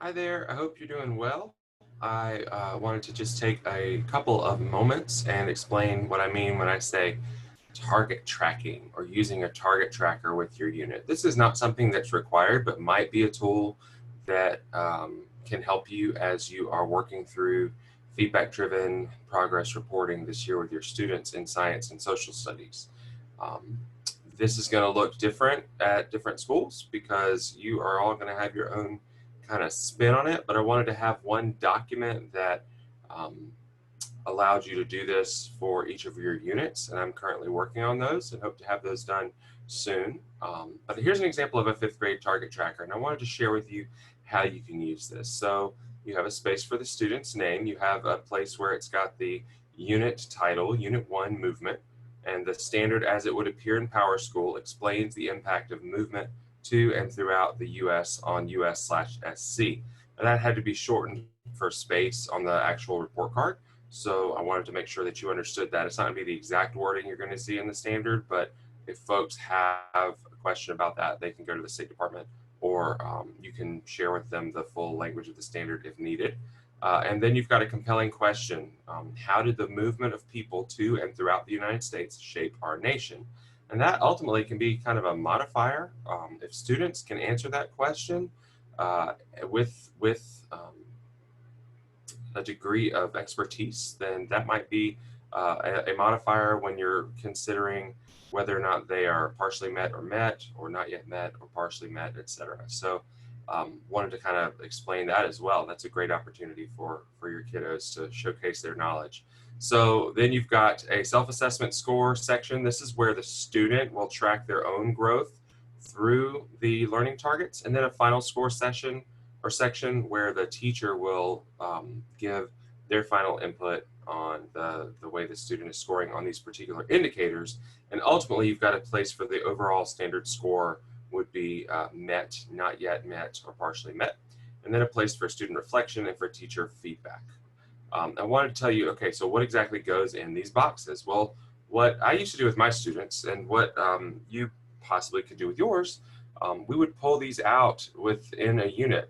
Hi there, I hope you're doing well. I wanted to just take a couple of moments and explain what I mean when I say target tracking or using a target tracker with your unit. This is not something that's required, but might be a tool that can help you as you are working through feedback-driven progress reporting this year with your students in science and social studies. Um, this is going to look different at different schools because you are all going to have your own kind of spin on it, but I wanted to have one document that um, allowed you to do this for each of your units, and I'm currently working on those and hope to have those done soon. But here's an example of a fifth grade target tracker, and I wanted to share with you how you can use this. So you have a space for the student's name, you have a place where it's got the unit title, Unit 1 movement, and the standard as it would appear in PowerSchool explains the impact of movement to and throughout the US on US/SC. Now, that had to be shortened for space on the actual report card. So I wanted to make sure that you understood that. It's not going to be the exact wording you're going to see in the standard, but if folks have a question about that, they can go to the State Department or you can share with them the full language of the standard if needed. And then you've got a compelling question. How did the movement of people to and throughout the United States shape our nation? And that ultimately can be kind of a modifier. If students can answer that question uh, with a degree of expertise, then that might be a modifier when you're considering whether or not they are partially met or not yet met or partially met, etc. So wanted to kind of explain that as well. That's a great opportunity for your kiddos to showcase their knowledge. So then you've got a self-assessment score section. This is where the student will track their own growth through the learning targets, and then a final score session or section where the teacher will give their final input on the way the student is scoring on these particular indicators. And ultimately, you've got a place for the overall standard score would be met, not yet met, or partially met. And then a place for student reflection and for teacher feedback. I wanted to tell you, okay, so what exactly goes in these boxes? Well, what I used to do with my students and what you possibly could do with yours, we would pull these out within a unit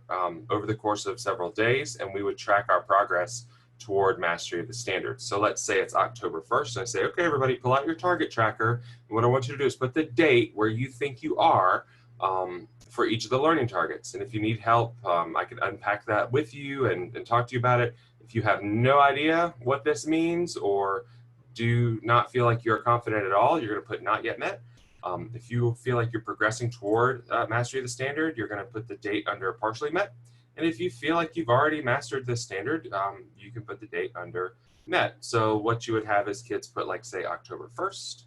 over the course of several days, and we would track our progress toward mastery of the standards. So let's say it's October 1st, and I say, okay, everybody, pull out your target tracker. And what I want you to do is put the date where you think you are for each of the learning targets. And if you need help, I can unpack that with you and talk to you about it. If you have no idea what this means or do not feel like you're confident at all, you're going to put not yet met. If you feel like you're progressing toward mastery of the standard, you're going to put the date under partially met. And if you feel like you've already mastered this standard, you can put the date under met. So what you would have is kids put, like, say, October 1st.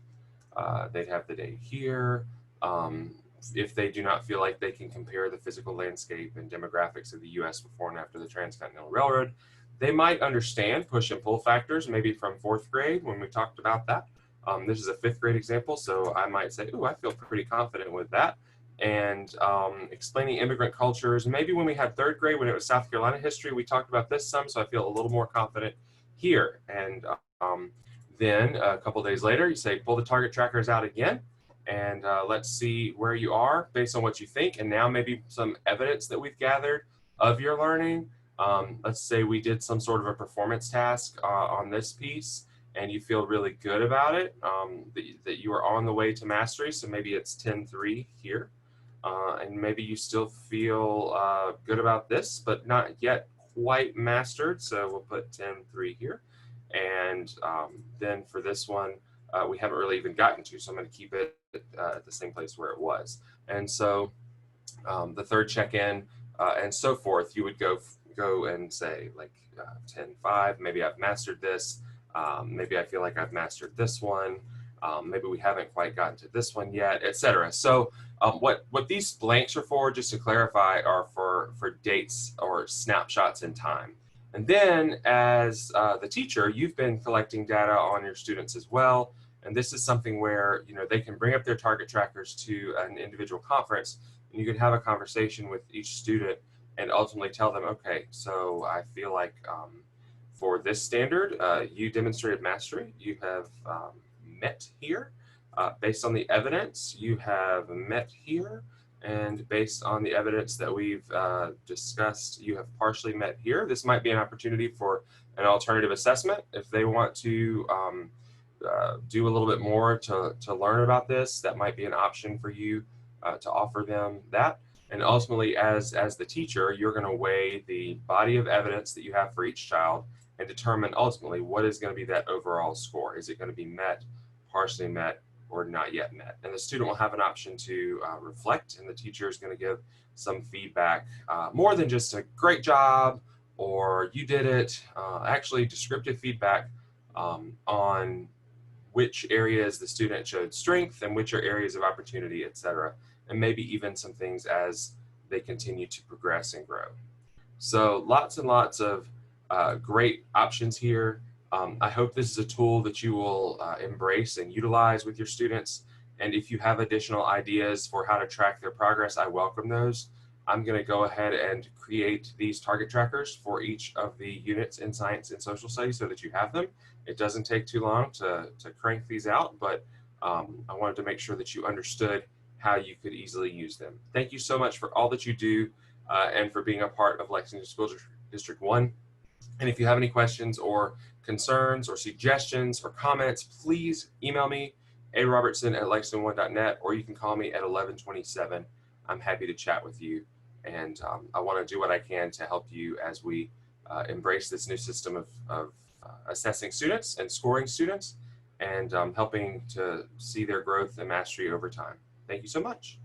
They'd have the date here. Um, if they do not feel like they can compare the physical landscape and demographics of the US before and after the Transcontinental Railroad, they might understand push and pull factors, maybe from fourth grade when we talked about that. This is a fifth grade example, so I might say, "Ooh, I feel pretty confident with that." And explaining immigrant cultures, maybe when we had third grade, when it was South Carolina history, we talked about this some, so I feel a little more confident here. And then a couple days later, you say, pull the target trackers out again, and let's see where you are based on what you think, and now maybe some evidence that we've gathered of your learning. Let's say we did some sort of a performance task on this piece, and you feel really good about it, that you are on the way to mastery. So maybe it's 10-3 here. And maybe you still feel good about this, but not yet quite mastered. So we'll put 10-3 here. And then for this one, we haven't really even gotten to, so I'm going to keep it at the same place where it was. And so the third check-in and so forth, you would go and say, like, 10-5, maybe I've mastered this. Maybe I feel like I've mastered this one. Maybe we haven't quite gotten to this one yet, etc. So what these blanks are for, just to clarify, are for dates or snapshots in time. And then as the teacher, you've been collecting data on your students as well. And this is something where, you know, they can bring up their target trackers to an individual conference, and you can have a conversation with each student and ultimately tell them, okay, so I feel like for this standard, you demonstrated mastery. You have met here. Based on the evidence, you have met here. And based on the evidence that we've discussed, you have partially met here. This might be an opportunity for an alternative assessment. If they want to do a little bit more to learn about this, that might be an option for you to offer them that. And ultimately, as the teacher, you're going to weigh the body of evidence that you have for each child and determine ultimately what is going to be that overall score. Is it going to be met, partially met, or not yet met? And the student will have an option to reflect, and the teacher is going to give some feedback, more than just a great job or you did it, actually descriptive feedback on which areas the student showed strength and which are areas of opportunity, etc. And maybe even some things as they continue to progress and grow. So lots and lots of great options here. I hope this is a tool that you will embrace and utilize with your students. And if you have additional ideas for how to track their progress, I welcome those. I'm going to go ahead and create these target trackers for each of the units in science and social studies so that you have them. It doesn't take too long to crank these out, but I wanted to make sure that you understood how you could easily use them. Thank you so much for all that you do and for being a part of Lexington School District 1. And if you have any questions or concerns or suggestions or comments, please email me, arobertson@lexington1.net, or you can call me at 1127. I'm happy to chat with you. And I want to do what I can to help you as we embrace this new system of assessing students and scoring students and helping to see their growth and mastery over time. Thank you so much.